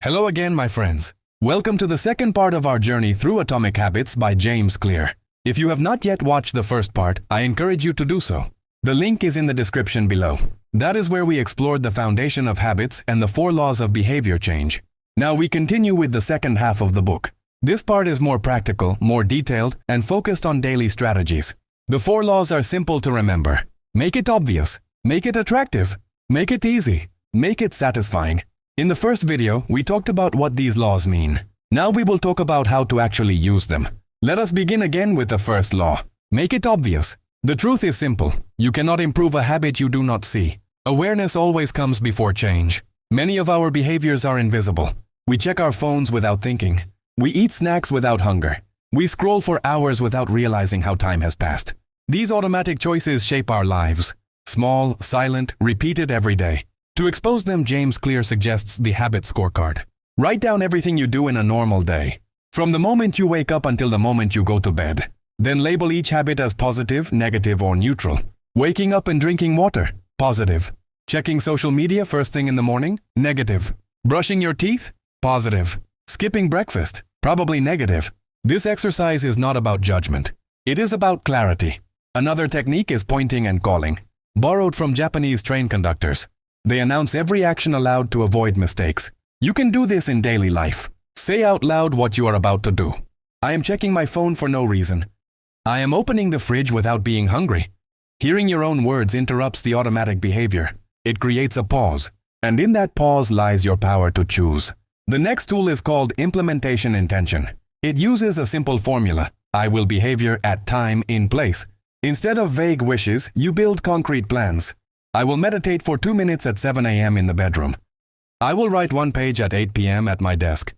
Hello again, my friends. Welcome to the second part of our journey through Atomic Habits by James Clear. If you have not yet watched the first part, I encourage you to do so. The link is in the description below. That is where we explored the foundation of habits and the 4 laws of behavior change. Now we continue with the second half of the book. This part is more practical, more detailed, and focused on daily strategies. The 4 laws are simple to remember. Make it obvious. Make it attractive. Make it easy. Make it satisfying. In the first video, we talked about what these laws mean. Now we will talk about how to actually use them. Let us begin again with the first law. Make it obvious. The truth is simple. You cannot improve a habit you do not see. Awareness always comes before change. Many of our behaviors are invisible. We check our phones without thinking. We eat snacks without hunger. We scroll for hours without realizing how time has passed. These automatic choices shape our lives. Small, silent, repeated every day. To expose them, James Clear suggests the habit scorecard. Write down everything you do in a normal day, from the moment you wake up until the moment you go to bed. Then label each habit as positive, negative, or neutral. Waking up and drinking water, positive. Checking social media first thing in the morning, negative. Brushing your teeth, positive. Skipping breakfast, probably negative. This exercise is not about judgment. It is about clarity. Another technique is pointing and calling, borrowed from Japanese train conductors. They announce every action aloud to avoid mistakes. You can do this in daily life. Say out loud what you are about to do. I am checking my phone for no reason. I am opening the fridge without being hungry. Hearing your own words interrupts the automatic behavior. It creates a pause, and in that pause lies your power to choose. The next tool is called implementation intention. It uses a simple formula. I will behavior at time in place. Instead of vague wishes, you build concrete plans. I will meditate for 2 minutes at 7 a.m. in the bedroom. I will write 1 page at 8 p.m. at my desk.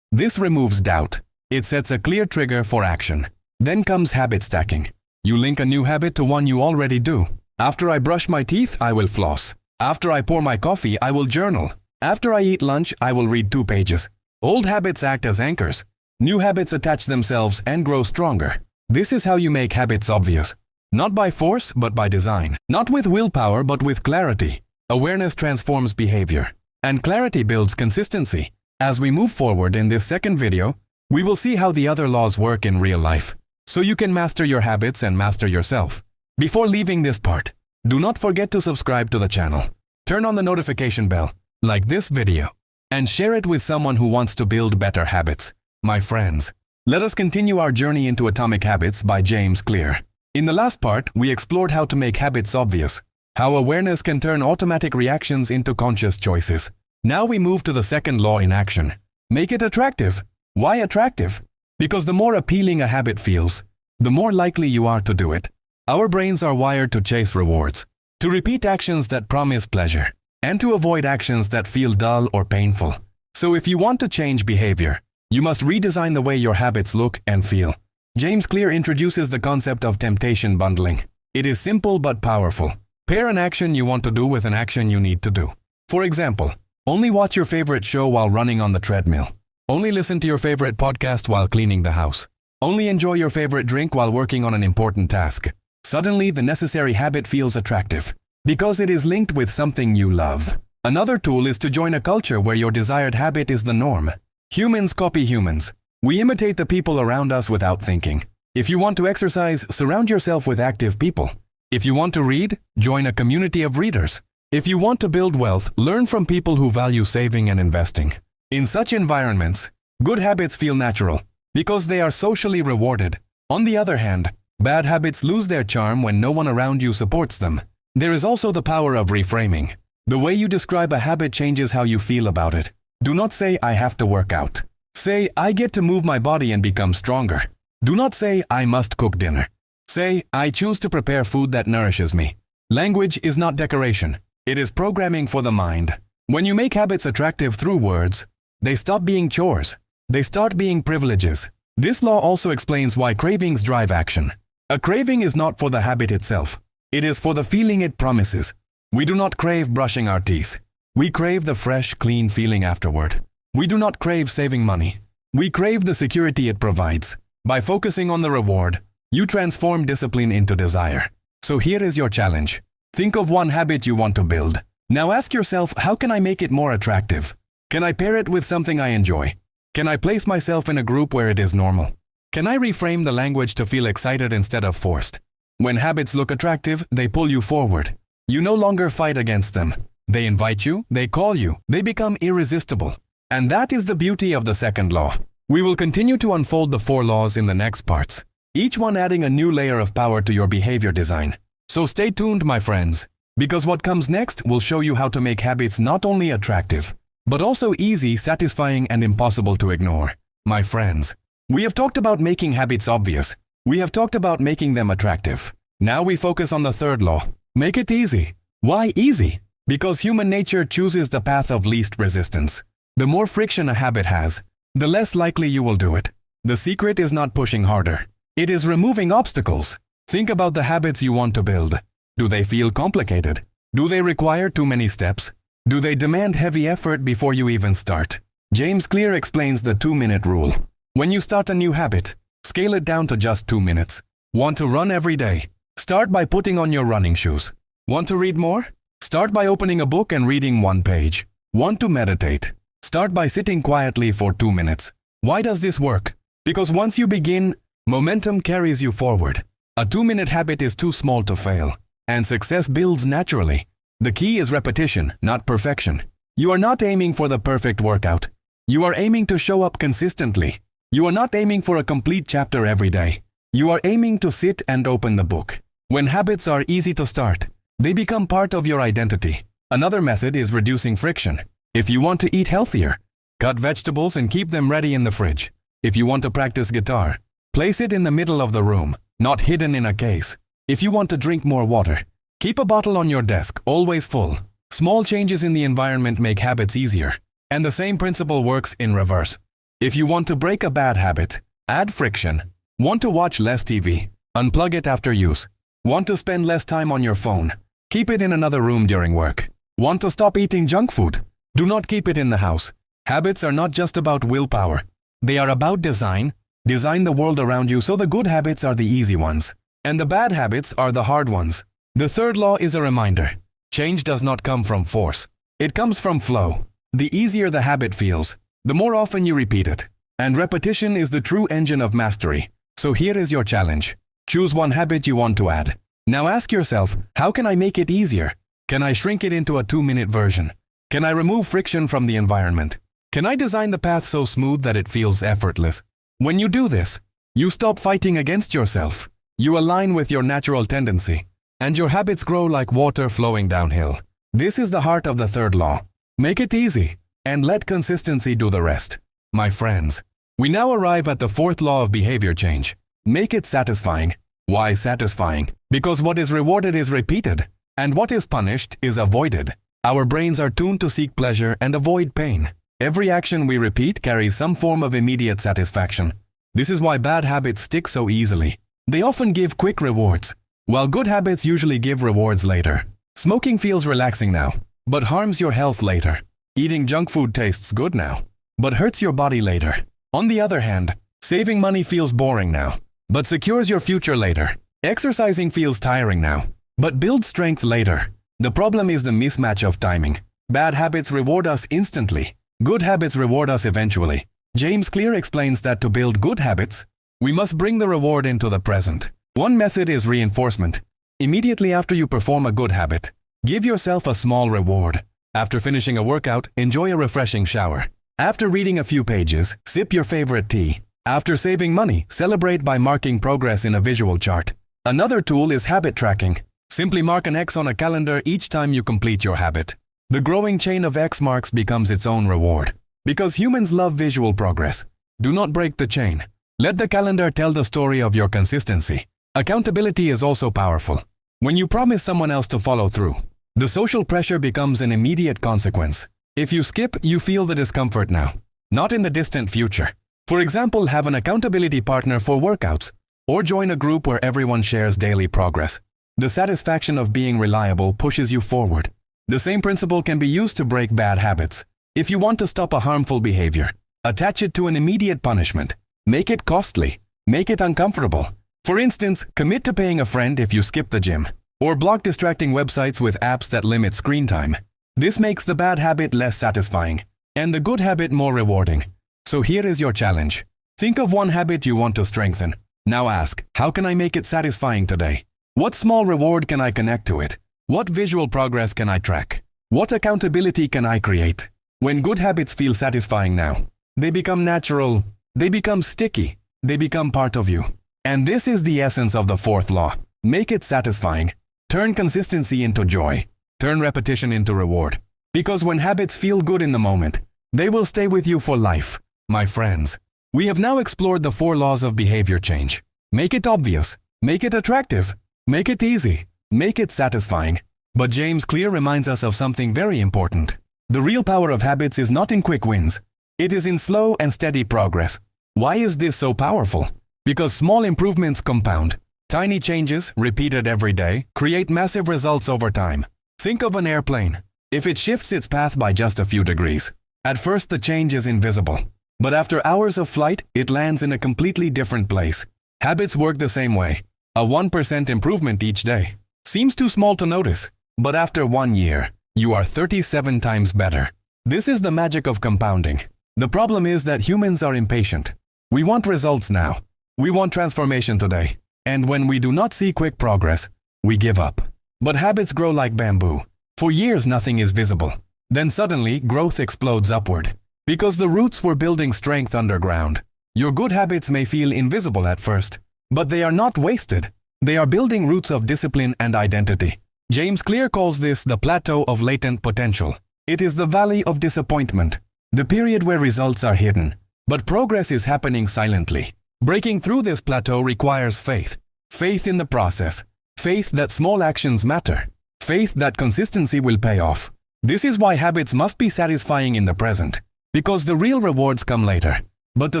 This removes doubt. It sets a clear trigger for action. Then comes habit stacking. You link a new habit to one you already do. After I brush my teeth, I will floss. After I pour my coffee, I will journal. After I eat lunch, I will read 2 pages. Old habits act as anchors. New habits attach themselves and grow stronger. This is how you make habits obvious. Not by force, but by design. Not with willpower, but with clarity. Awareness transforms behavior, and clarity builds consistency. As we move forward in this second video, we will see how the other laws work in real life, so you can master your habits and master yourself. Before leaving this part, do not forget to subscribe to the channel. Turn on the notification bell, like this video, and share it with someone who wants to build better habits. My friends, let us continue our journey into Atomic Habits by James Clear. In the last part, we explored how to make habits obvious, how awareness can turn automatic reactions into conscious choices. Now we move to the second law in action. Make it attractive. Why attractive? Because the more appealing a habit feels, the more likely you are to do it. Our brains are wired to chase rewards, to repeat actions that promise pleasure, and to avoid actions that feel dull or painful. So if you want to change behavior, you must redesign the way your habits look and feel. James Clear introduces the concept of temptation bundling. It is simple but powerful. Pair an action you want to do with an action you need to do. For example, only watch your favorite show while running on the treadmill. Only listen to your favorite podcast while cleaning the house. Only enjoy your favorite drink while working on an important task. Suddenly, the necessary habit feels attractive, because it is linked with something you love. Another tool is to join a culture where your desired habit is the norm. Humans copy humans. We imitate the people around us without thinking. If you want to exercise, surround yourself with active people. If you want to read, join a community of readers. If you want to build wealth, learn from people who value saving and investing. In such environments, good habits feel natural because they are socially rewarded. On the other hand, bad habits lose their charm when no one around you supports them. There is also the power of reframing. The way you describe a habit changes how you feel about it. Do not say, I have to work out. Say, I get to move my body and become stronger. Do not say, I must cook dinner. Say, I choose to prepare food that nourishes me. Language is not decoration. It is programming for the mind. When you make habits attractive through words, they stop being chores. They start being privileges. This law also explains why cravings drive action. A craving is not for the habit itself. It is for the feeling it promises. We do not crave brushing our teeth. We crave the fresh, clean feeling afterward. We do not crave saving money. We crave the security it provides. By focusing on the reward, you transform discipline into desire. So here is your challenge. Think of one habit you want to build. Now ask yourself, how can I make it more attractive? Can I pair it with something I enjoy? Can I place myself in a group where it is normal? Can I reframe the language to feel excited instead of forced? When habits look attractive, they pull you forward. You no longer fight against them. They invite you, they call you, they become irresistible. And that is the beauty of the second law. We will continue to unfold the 4 laws in the next parts, each one adding a new layer of power to your behavior design. So stay tuned, my friends, because what comes next will show you how to make habits not only attractive, but also easy, satisfying, and impossible to ignore. My friends, we have talked about making habits obvious. We have talked about making them attractive. Now we focus on the third law. Make it easy. Why easy? Because human nature chooses the path of least resistance. The more friction a habit has, the less likely you will do it. The secret is not pushing harder. It is removing obstacles. Think about the habits you want to build. Do they feel complicated? Do they require too many steps? Do they demand heavy effort before you even start? James Clear explains the 2-minute rule. When you start a new habit, scale it down to just 2 minutes. Want to run every day? Start by putting on your running shoes. Want to read more? Start by opening a book and reading 1 page. Want to meditate? Start by sitting quietly for 2 minutes. Why does this work? Because once you begin, momentum carries you forward. A 2-minute habit is too small to fail, and success builds naturally. The key is repetition, not perfection. You are not aiming for the perfect workout. You are aiming to show up consistently. You are not aiming for a complete chapter every day. You are aiming to sit and open the book. When habits are easy to start, they become part of your identity. Another method is reducing friction. If you want to eat healthier, cut vegetables and keep them ready in the fridge. If you want to practice guitar, place it in the middle of the room, not hidden in a case. If you want to drink more water, keep a bottle on your desk, always full. Small changes in the environment make habits easier. And the same principle works in reverse. If you want to break a bad habit, add friction. Want to watch less TV? Unplug it after use. Want to spend less time on your phone? Keep it in another room during work. Want to stop eating junk food? Do not keep it in the house. Habits are not just about willpower. They are about design. Design the world around you so the good habits are the easy ones, and the bad habits are the hard ones. The third law is a reminder. Change does not come from force. It comes from flow. The easier the habit feels, the more often you repeat it. And repetition is the true engine of mastery. So here is your challenge. Choose one habit you want to add. Now ask yourself, how can I make it easier? Can I shrink it into a 2-minute version? Can I remove friction from the environment? Can I design the path so smooth that it feels effortless? When you do this, you stop fighting against yourself. You align with your natural tendency, and your habits grow like water flowing downhill. This is the heart of the third law. Make it easy, and let consistency do the rest. My friends, we now arrive at the fourth law of behavior change. Make it satisfying. Why satisfying? Because what is rewarded is repeated, and what is punished is avoided. Our brains are tuned to seek pleasure and avoid pain. Every action we repeat carries some form of immediate satisfaction. This is why bad habits stick so easily. They often give quick rewards, while good habits usually give rewards later. Smoking feels relaxing now, but harms your health later. Eating junk food tastes good now, but hurts your body later. On the other hand, saving money feels boring now, but secures your future later. Exercising feels tiring now, but builds strength later. The problem is the mismatch of timing. Bad habits reward us instantly. Good habits reward us eventually. James Clear explains that to build good habits, we must bring the reward into the present. One method is reinforcement. Immediately after you perform a good habit, give yourself a small reward. After finishing a workout, enjoy a refreshing shower. After reading a few pages, sip your favorite tea. After saving money, celebrate by marking progress in a visual chart. Another tool is habit tracking. Simply mark an X on a calendar each time you complete your habit. The growing chain of X marks becomes its own reward. Because humans love visual progress. Do not break the chain. Let the calendar tell the story of your consistency. Accountability is also powerful. When you promise someone else to follow through, the social pressure becomes an immediate consequence. If you skip, you feel the discomfort now, not in the distant future. For example, have an accountability partner for workouts, or join a group where everyone shares daily progress. The satisfaction of being reliable pushes you forward. The same principle can be used to break bad habits. If you want to stop a harmful behavior, attach it to an immediate punishment. Make it costly. Make it uncomfortable. For instance, commit to paying a friend if you skip the gym, or block distracting websites with apps that limit screen time. This makes the bad habit less satisfying. and the good habit more rewarding. So here is your challenge. Think of one habit you want to strengthen. Now ask, how can I make it satisfying today? What small reward can I connect to it? What visual progress can I track? What accountability can I create? When good habits feel satisfying now, they become natural, they become sticky, they become part of you. And this is the essence of the fourth law. Make it satisfying. Turn consistency into joy. Turn repetition into reward. Because when habits feel good in the moment, they will stay with you for life. My friends, we have now explored the 4 laws of behavior change. Make it obvious. Make it attractive. Make it easy. Make it satisfying. But James Clear reminds us of something very important. The real power of habits is not in quick wins. It is in slow and steady progress. Why is this so powerful? Because small improvements compound. Tiny changes, repeated every day, create massive results over time. Think of an airplane. If it shifts its path by just a few degrees, at first the change is invisible. But after hours of flight, it lands in a completely different place. Habits work the same way. A 1% improvement each day seems too small to notice. But after 1 year, you are 37 times better. This is the magic of compounding. The problem is that humans are impatient. We want results now. We want transformation today. And when we do not see quick progress, we give up. But habits grow like bamboo. For years nothing is visible. Then suddenly growth explodes upward. Because the roots were building strength underground. Your good habits may feel invisible at first, but they are not wasted. They are building roots of discipline and identity. James Clear calls this the plateau of latent potential. It is the valley of disappointment, the period where results are hidden, but progress is happening silently. Breaking through this plateau requires faith. Faith in the process. Faith that small actions matter. Faith that consistency will pay off. This is why habits must be satisfying in the present. Because the real rewards come later. But the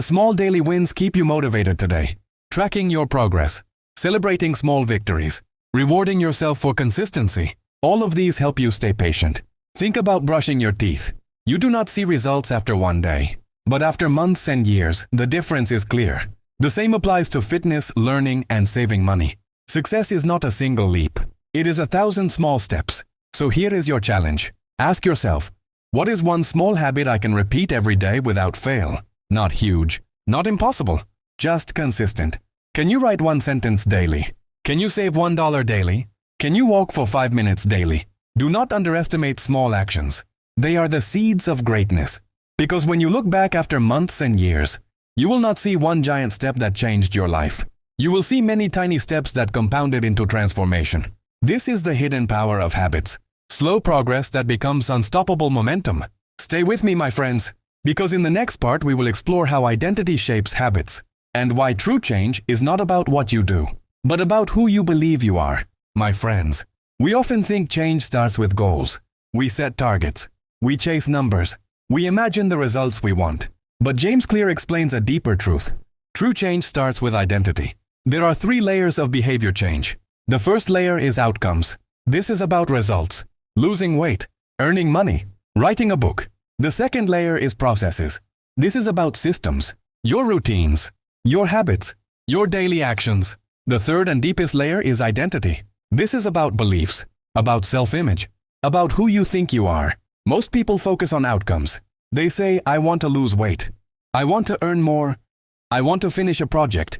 small daily wins keep you motivated today. Tracking your progress. Celebrating small victories. Rewarding yourself for consistency. All of these help you stay patient. Think about brushing your teeth. You do not see results after 1 day. But after months and years, the difference is clear. The same applies to fitness, learning, and saving money. Success is not a single leap. It is 1,000 small steps. So here is your challenge. Ask yourself, what is one small habit I can repeat every day without fail? Not huge, not impossible, just consistent. Can you write 1 sentence daily? Can you save $1 daily? Can you walk for 5 minutes daily? Do not underestimate small actions. They are the seeds of greatness. Because when you look back after months and years, you will not see one giant step that changed your life. You will see many tiny steps that compounded into transformation. This is the hidden power of habits. Slow progress that becomes unstoppable momentum. Stay with me, my friends, because in the next part we will explore how identity shapes habits and why true change is not about what you do, but about who you believe you are. My friends, we often think change starts with goals. We set targets. We chase numbers. We imagine the results we want. But James Clear explains a deeper truth. True change starts with identity. There are 3 layers of behavior change. The first layer is outcomes. This is about results. Losing weight, earning money, writing a book. The second layer is processes. This is about systems, your routines, your habits, your daily actions. The third and deepest layer is identity. This is about beliefs, about self-image, about who you think you are. Most people focus on outcomes. They say, I want to lose weight. I want to earn more. I want to finish a project.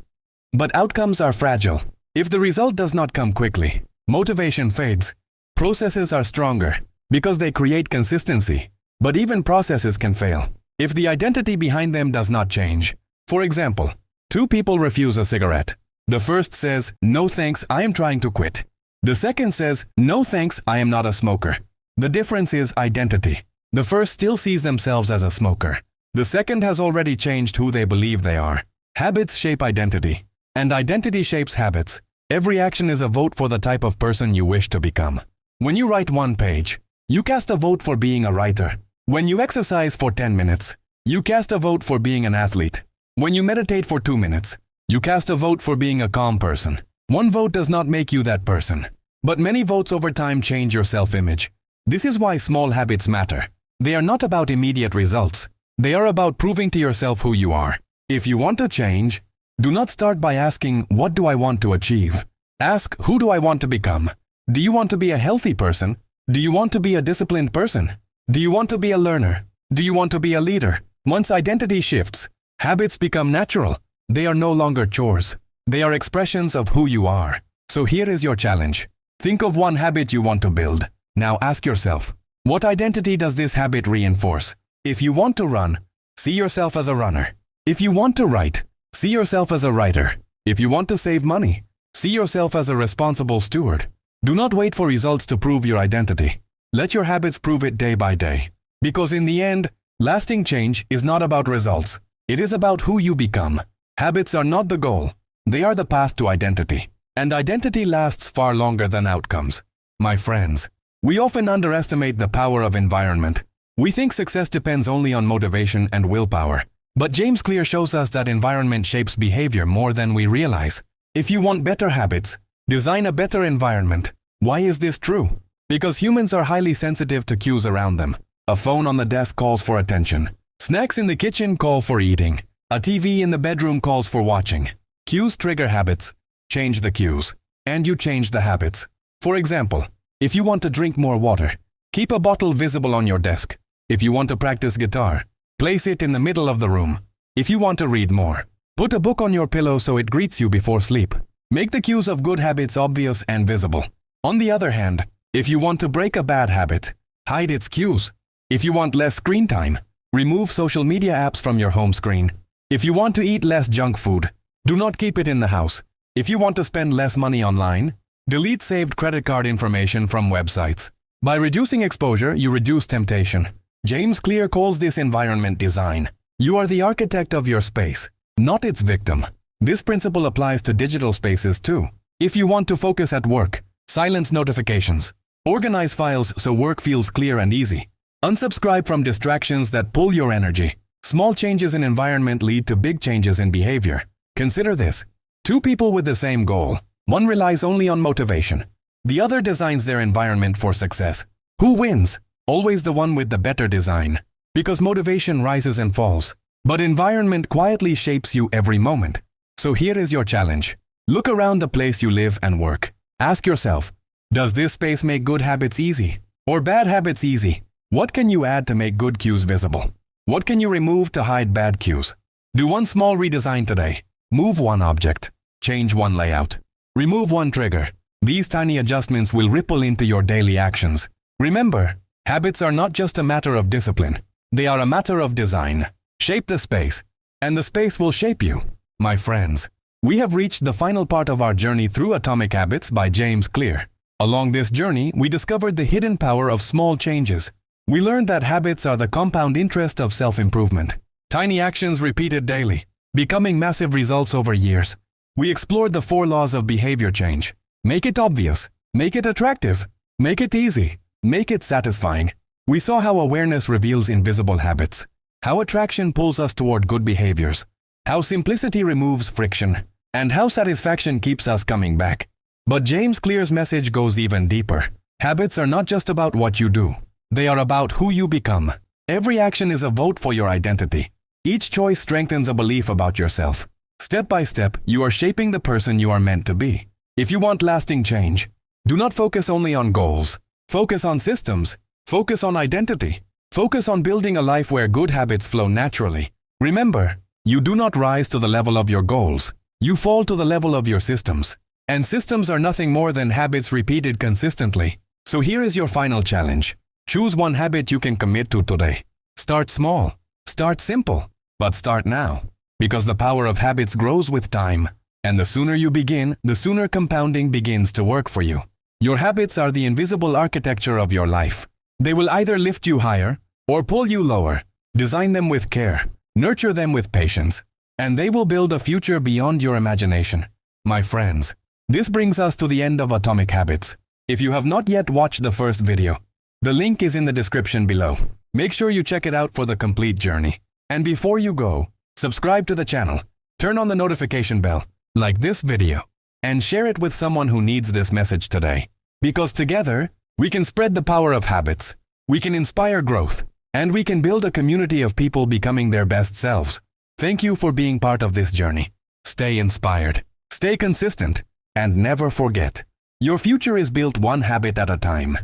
But outcomes are fragile. If the result does not come quickly, motivation fades. Processes are stronger because they create consistency. But even processes can fail if the identity behind them does not change. For example, 2 people refuse a cigarette. The first says, no thanks, I am trying to quit. The second says, no thanks, I am not a smoker. The difference is identity. The first still sees themselves as a smoker. The second has already changed who they believe they are. Habits shape identity, and identity shapes habits. Every action is a vote for the type of person you wish to become. When you write 1 page, you cast a vote for being a writer. When you exercise for 10 minutes, you cast a vote for being an athlete. When you meditate for 2 minutes, you cast a vote for being a calm person. 1 vote does not make you that person, but many votes over time change your self-image. This is why small habits matter. They are not about immediate results. They are about proving to yourself who you are. If you want to change, do not start by asking, what do I want to achieve? Ask, who do I want to become? Do you want to be a healthy person? Do you want to be a disciplined person? Do you want to be a learner? Do you want to be a leader? Once identity shifts, habits become natural. They are no longer chores. They are expressions of who you are. So here is your challenge. Think of one habit you want to build. Now ask yourself, what identity does this habit reinforce? If you want to run, see yourself as a runner. If you want to write, see yourself as a writer. If you want to save money, see yourself as a responsible steward. Do not wait for results to prove your identity. Let your habits prove it day by day. Because in the end, lasting change is not about results. It is about who you become. Habits are not the goal. They are the path to identity. And identity lasts far longer than outcomes. My friends, we often underestimate the power of environment. We think success depends only on motivation and willpower. But James Clear shows us that environment shapes behavior more than we realize. If you want better habits, design a better environment. Why is this true? Because humans are highly sensitive to cues around them. A phone on the desk calls for attention. Snacks in the kitchen call for eating. A TV in the bedroom calls for watching. Cues trigger habits. Change the cues, and you change the habits. For example, if you want to drink more water, keep a bottle visible on your desk. If you want to practice guitar, place it in the middle of the room. If you want to read more, put a book on your pillow so it greets you before sleep. Make the cues of good habits obvious and visible. On the other hand, if you want to break a bad habit, hide its cues. If you want less screen time, remove social media apps from your home screen. If you want to eat less junk food, do not keep it in the house. If you want to spend less money online, delete saved credit card information from websites. By reducing exposure, you reduce temptation. James Clear calls this environment design. You are the architect of your space, not its victim. This principle applies to digital spaces too. If you want to focus at work, silence notifications. Organize files so work feels clear and easy. Unsubscribe from distractions that pull your energy. Small changes in environment lead to big changes in behavior. Consider this. Two people with the same goal. One relies only on motivation. The other designs their environment for success. Who wins? Always the one with the better design. Because motivation rises and falls. But environment quietly shapes you every moment. So here is your challenge. Look around the place you live and work. Ask yourself, does this space make good habits easy? Or bad habits easy? What can you add to make good cues visible? What can you remove to hide bad cues? Do one small redesign today. Move one object. Change one layout. Remove one trigger. These tiny adjustments will ripple into your daily actions. Remember, habits are not just a matter of discipline. They are a matter of design. Shape the space, and the space will shape you. My friends, we have reached the final part of our journey through Atomic Habits by James Clear. Along this journey, we discovered the hidden power of small changes. We learned that habits are the compound interest of self-improvement. Tiny actions repeated daily, becoming massive results over years. We explored the 4 laws of behavior change. Make it obvious. Make it attractive. Make it easy. Make it satisfying. We saw how awareness reveals invisible habits. How attraction pulls us toward good behaviors. How simplicity removes friction. And how satisfaction keeps us coming back. But James Clear's message goes even deeper. Habits are not just about what you do. They are about who you become. Every action is a vote for your identity. Each choice strengthens a belief about yourself. Step by step, you are shaping the person you are meant to be. If you want lasting change, do not focus only on goals. Focus on systems. Focus on identity. Focus on building a life where good habits flow naturally. Remember, you do not rise to the level of your goals. You fall to the level of your systems. And systems are nothing more than habits repeated consistently. So here is your final challenge. Choose one habit you can commit to today. Start small. Start simple. But start now. Because the power of habits grows with time. And the sooner you begin, the sooner compounding begins to work for you. Your habits are the invisible architecture of your life. They will either lift you higher or pull you lower. Design them with care. Nurture them with patience. And they will build a future beyond your imagination. My friends, this brings us to the end of Atomic Habits. If you have not yet watched the first video, the link is in the description below. Make sure you check it out for the complete journey. And before you go, subscribe to the channel, turn on the notification bell, like this video, and share it with someone who needs this message today. Because together, we can spread the power of habits, we can inspire growth, and we can build a community of people becoming their best selves. Thank you for being part of this journey. Stay inspired, stay consistent, and never forget, your future is built one habit at a time.